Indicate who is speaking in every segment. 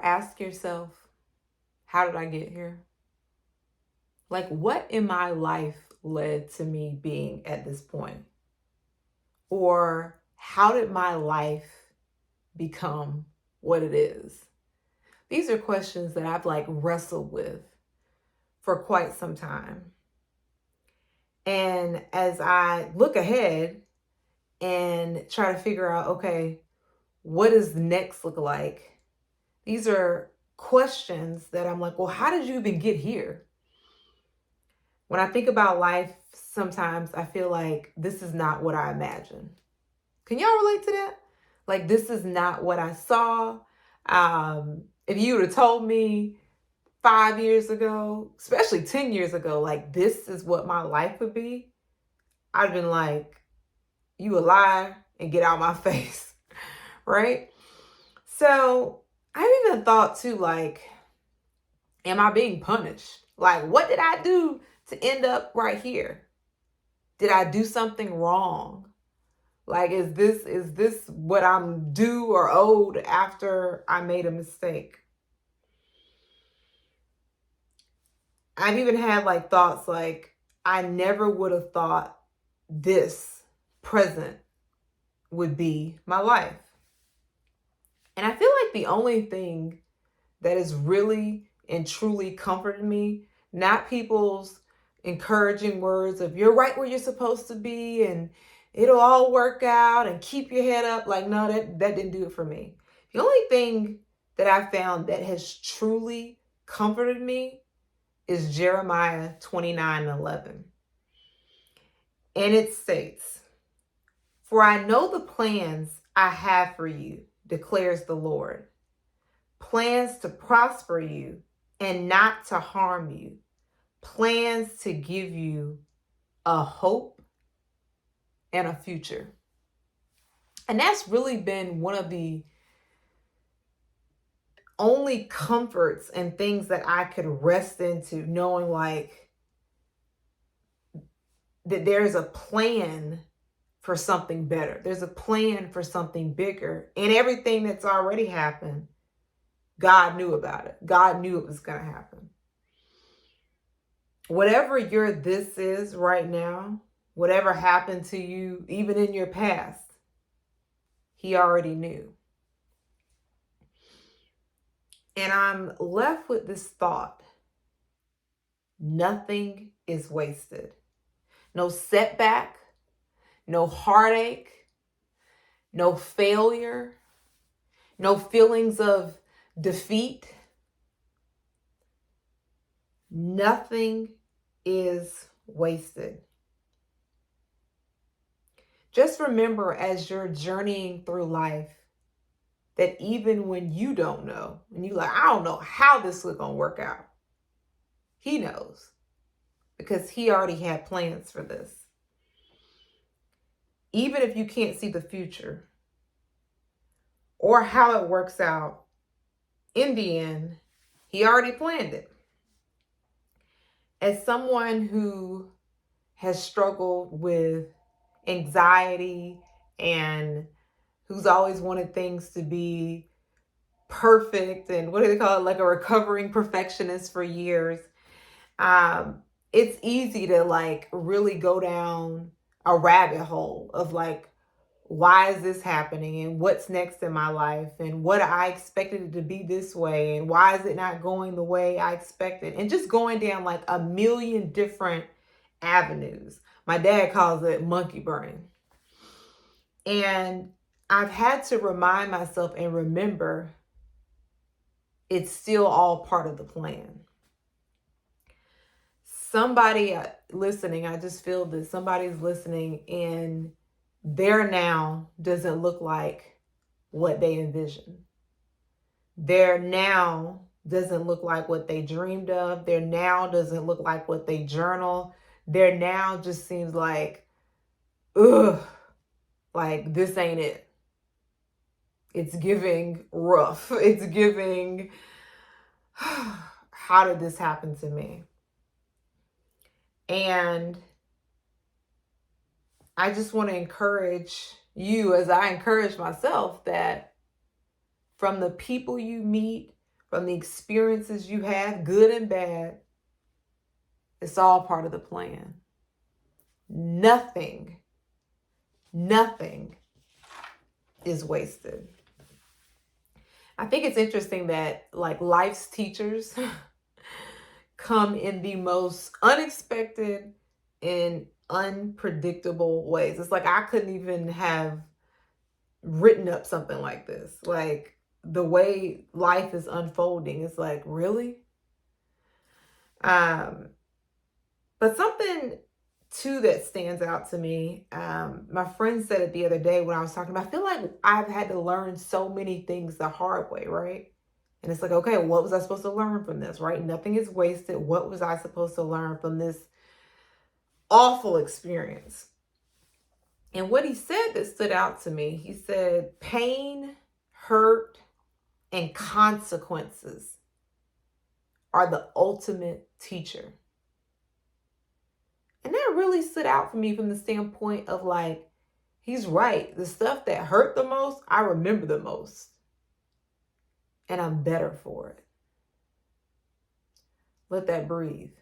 Speaker 1: ask yourself, how did I get here? Like, what in my life led to me being at this point? Or how did my life become what it is? These are questions that I've like wrestled with for quite some time. And as I look ahead and try to figure out, okay, what does the next look like? These are questions that I'm like, well, how did you even get here? When I think about life, sometimes I feel like this is not what I imagined. Can y'all relate to that? Like, this is not what I saw. If you would have told me 5 years ago, especially 10 years ago, like, this is what my life would be, I'd been like, you a lie and get out my face, right? So I even thought too, like, am I being punished? Like, what did I do to end up right here? Did I do something wrong? Like, is this what I'm due or owed after I made a mistake? I've even had like thoughts like, I never would have thought this present would be my life. And I feel like the only thing that has really and truly comforted me, not people's encouraging words of you're right where you're supposed to be and it'll all work out and keep your head up. Like, no, that didn't do it for me. The only thing that I found that has truly comforted me is Jeremiah 29:11. And it states, "For I know the plans I have for you, declares the Lord. Plans to prosper you and not to harm you. Plans to give you a hope and a future." And that's really been one of the only comforts and things that I could rest into, knowing like that there's a plan for something better. There's a plan for something bigger. And everything that's already happened, God knew about it. God knew it was going to happen. Whatever your this is right now, whatever happened to you, even in your past, He already knew. And I'm left with this thought: nothing is wasted. No setback, no heartache, no failure, no feelings of defeat. Nothing is wasted. Just remember, as you're journeying through life, that even when you don't know, and you're like, I don't know how this is going to work out, He knows, because He already had plans for this. Even if you can't see the future or how it works out, in the end, He already planned it. As someone who has struggled with anxiety and who's always wanted things to be perfect, and what do they call it, like a recovering perfectionist for years, it's easy to like really go down a rabbit hole of like, why is this happening and what's next in my life and what I expected it to be this way and why is it not going the way I expected, and just going down like a million different avenues. My dad calls it monkey brain. And I've had to remind myself and remember it's still all part of the plan. Somebody listening, I just feel that somebody's listening and their now doesn't look like what they envisioned. Their now doesn't look like what they dreamed of. Their now doesn't look like what they journal. Their now just seems like, ugh, like this ain't it. It's giving rough. It's giving, how did this happen to me? And I just want to encourage you, as I encourage myself, that from the people you meet, from the experiences you have, good and bad. It's all part of the plan. Nothing is wasted. I think it's interesting that like life's teachers come in the most unexpected and unpredictable ways. It's like I couldn't even have written up something like this. Like the way life is unfolding, it's like, really? But something too that stands out to me, my friend said it the other day when I was talking about, I feel like I've had to learn so many things the hard way, right? And it's like, okay, what was I supposed to learn from this, right? Nothing is wasted. What was I supposed to learn from this awful experience? And what he said that stood out to me, he said, pain, hurt, and consequences are the ultimate teacher. And that really stood out for me from the standpoint of like, he's right. The stuff that hurt the most, I remember the most. And I'm better for it. Let that breathe.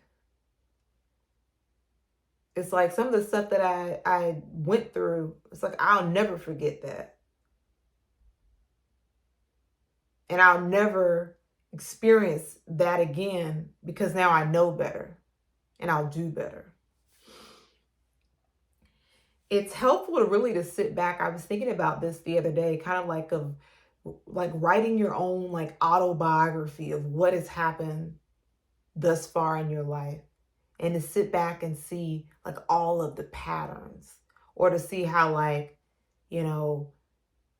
Speaker 1: It's like some of the stuff that I went through, it's like I'll never forget that. And I'll never experience that again because now I know better and I'll do better. It's helpful to really to sit back. I was thinking about this the other day, kind of like writing your own like autobiography of what has happened thus far in your life, and to sit back and see like all of the patterns, or to see how like, you know,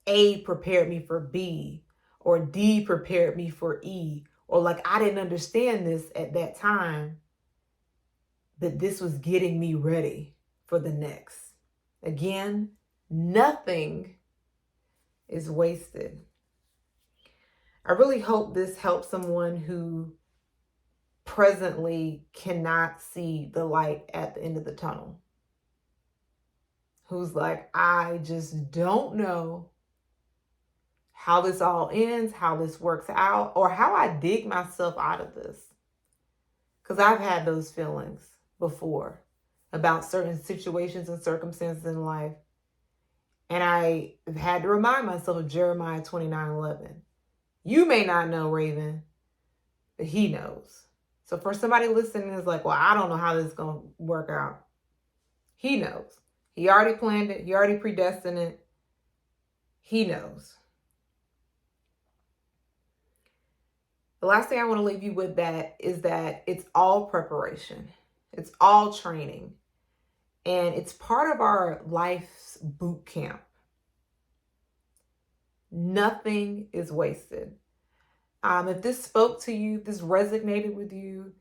Speaker 1: A prepared me for B, or D prepared me for E, or like I didn't understand this at that time, but this was getting me ready for the next. Again, nothing is wasted. I really hope this helps someone who presently cannot see the light at the end of the tunnel. Who's like, I just don't know how this all ends, how this works out, or how I dig myself out of this. Because I've had those feelings before about certain situations and circumstances in life. And I have had to remind myself of Jeremiah 29:11. You may not know, Raven, but he knows. So for somebody listening is like, well, I don't know how this is going to work out. He knows. He already planned it. He already predestined it. He knows. The last thing I want to leave you with that is that it's all preparation. It's all training. And it's part of our life's boot camp. Nothing is wasted. If this spoke to you, if this resonated with you,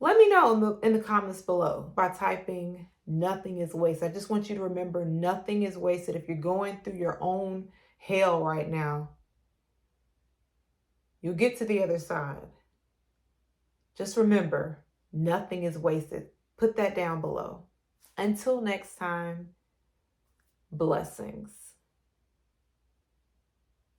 Speaker 1: let me know in the comments below by typing nothing is wasted. I just want you to remember nothing is wasted. If you're going through your own hell right now, you'll get to the other side. Just remember, nothing is wasted. Put that down below. Until next time, blessings.